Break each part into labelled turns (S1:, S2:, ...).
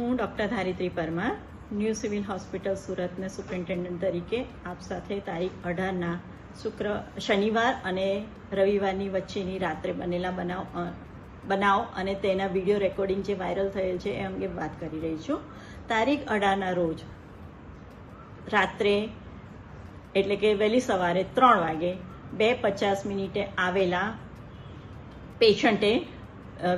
S1: હું doctor Dharitri Parmar new civil hospital સુરતને superintendent તરીકે આપ સાથે તારીખ 18ના શનિવાર અને રવિવારની વચ્ચેની રાત્રે બનેલા બનાવ અને તેના વિડીયો રેકોર્ડિંગ જે વાયરલ થયેલ છે એ અંગે વાત કરી રહી છું. તારીખ 18ના રોજ રાત્રે એટલે કે વહેલી સવારે 3 વાગે 2:50 આવેલા પેશન્ટે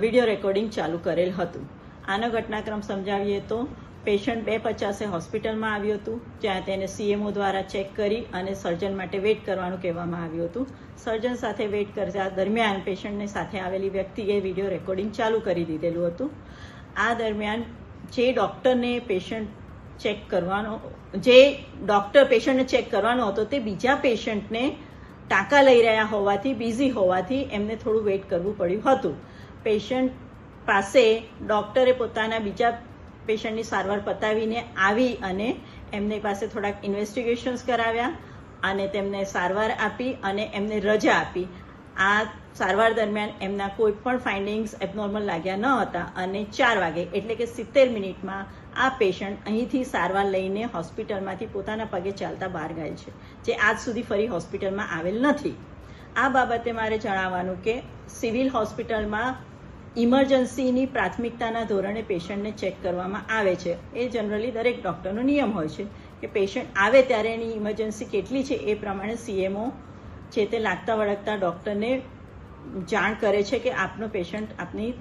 S1: વિડીયો રેકોર્ડિંગ ચાલુ કરેલ હતું. આનો ઘટનાક્રમ સમજાવીએ તો પેશન્ટ 2:50 હોસ્પિટલમાં આવ્યું હતું, જ્યાં તેને CMO દ્વારા ચેક કરી અને સર્જન માટે વેઇટ કરવાનું કહેવામાં આવ્યું હતું. સર્જન સાથે વેઇટ કરતા દરમિયાન પેશન્ટની સાથે આવેલી વ્યક્તિએ વિડીયો રેકોર્ડિંગ ચાલુ કરી દીધેલું હતું. આ દરમિયાન જે ડૉક્ટરને પેશન્ટને ચેક કરવાનો હતો તે બીજા પેશન્ટને ટાંકા લઈ રહ્યા હોવાથી બિઝી હોવાથી એમને થોડું વેઇટ કરવું પડ્યું હતું. પેશન્ટ પાસે ડૉક્ટરે પોતાના બીજા પેશન્ટની સારવાર પતાવીને આવી અને એમની પાસે થોડાક ઇન્વેસ્ટિગેશન્સ કરાવ્યા અને તેમને સારવાર આપી અને એમને રજા આપી. આ સારવાર દરમિયાન એમના કોઈ પણ ફાઇન્ડિંગ્સ એબનોર્મલ લાગ્યા ન હતા અને 4 વાગે એટલે કે 70 મિનિટમાં આ પેશન્ટ અહીંથી સારવાર લઈને હોસ્પિટલમાંથી પોતાના પગે ચાલતા બહાર ગયેલ છે, જે આજ સુધી ફરી હોસ્પિટલમાં આવેલ નથી. આ બાબતે મારે જણાવવાનું કે સિવિલ હોસ્પિટલમાં ઇમરજન્સીની પ્રાથમિકતાના ધોરણે પેશન્ટને ચેક કરવામાં આવે છે. એ જનરલી દરેક ડૉક્ટરનો નિયમ હોય છે કે પેશન્ટ આવે ત્યારે એની ઇમરજન્સી કેટલી છે એ પ્રમાણે CMO છે તે લાગતા વળગતા ડૉક્ટરને જાણ કરે છે કે આપનો પેશન્ટ આપની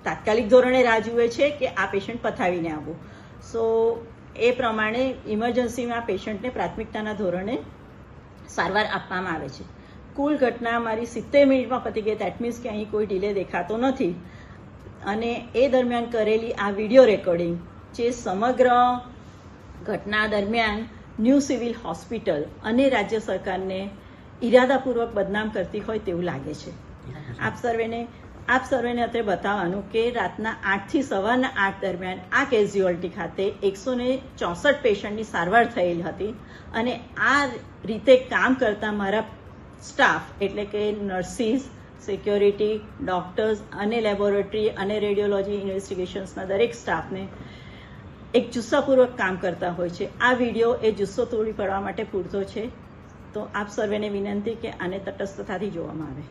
S1: તાત્કાલિક ધોરણે રાહ જુએ છે કે આ પેશન્ટ પથાવીને આવવું. સો એ પ્રમાણે ઇમરજન્સીમાં પેશન્ટને પ્રાથમિકતાના ધોરણે સારવાર આપવામાં આવે છે. કુલ ઘટના મારી 70 મિનિટમાં પતી ગઈ. દેટ મીન્સ કે અહીં કોઈ ડિલે દેખાતો નથી. અને એ દરમિયાન કરેલી આ વિડીયો રેકોર્ડિંગ જે સમગ્ર ઘટના દરમિયાન ન્યૂ સિવિલ હોસ્પિટલ અને રાજ્ય સરકારને ઇરાદાપૂર્વક બદનામ કરતી હોય તેવું લાગે છે. આપ સર્વેને અત્યારે બતાવવાનું કે રાતના 8થી સવારના 8 દરમિયાન આ કેઝ્યુઅલ્ટી ખાતે 164 પેશન્ટની સારવાર થયેલ હતી અને આ રીતે કામ કરતા મારા સ્ટાફ એટલે કે નર્સિસ, સિક્યોરિટી, ડૉક્ટર્સ અને લેબોરેટરી અને રેડિયોલોજી ઇન્વેસ્ટિગેશન્સના દરેક સ્ટાફને એક જુસ્સાપૂર્વક કામ કરતા હોય છે. આ વિડીયો એ જુસ્સો તોડી પાડવા માટે પૂરતો છે. તો આપ સર્વેને વિનંતી કે આને તટસ્થતાથી જોવામાં આવે.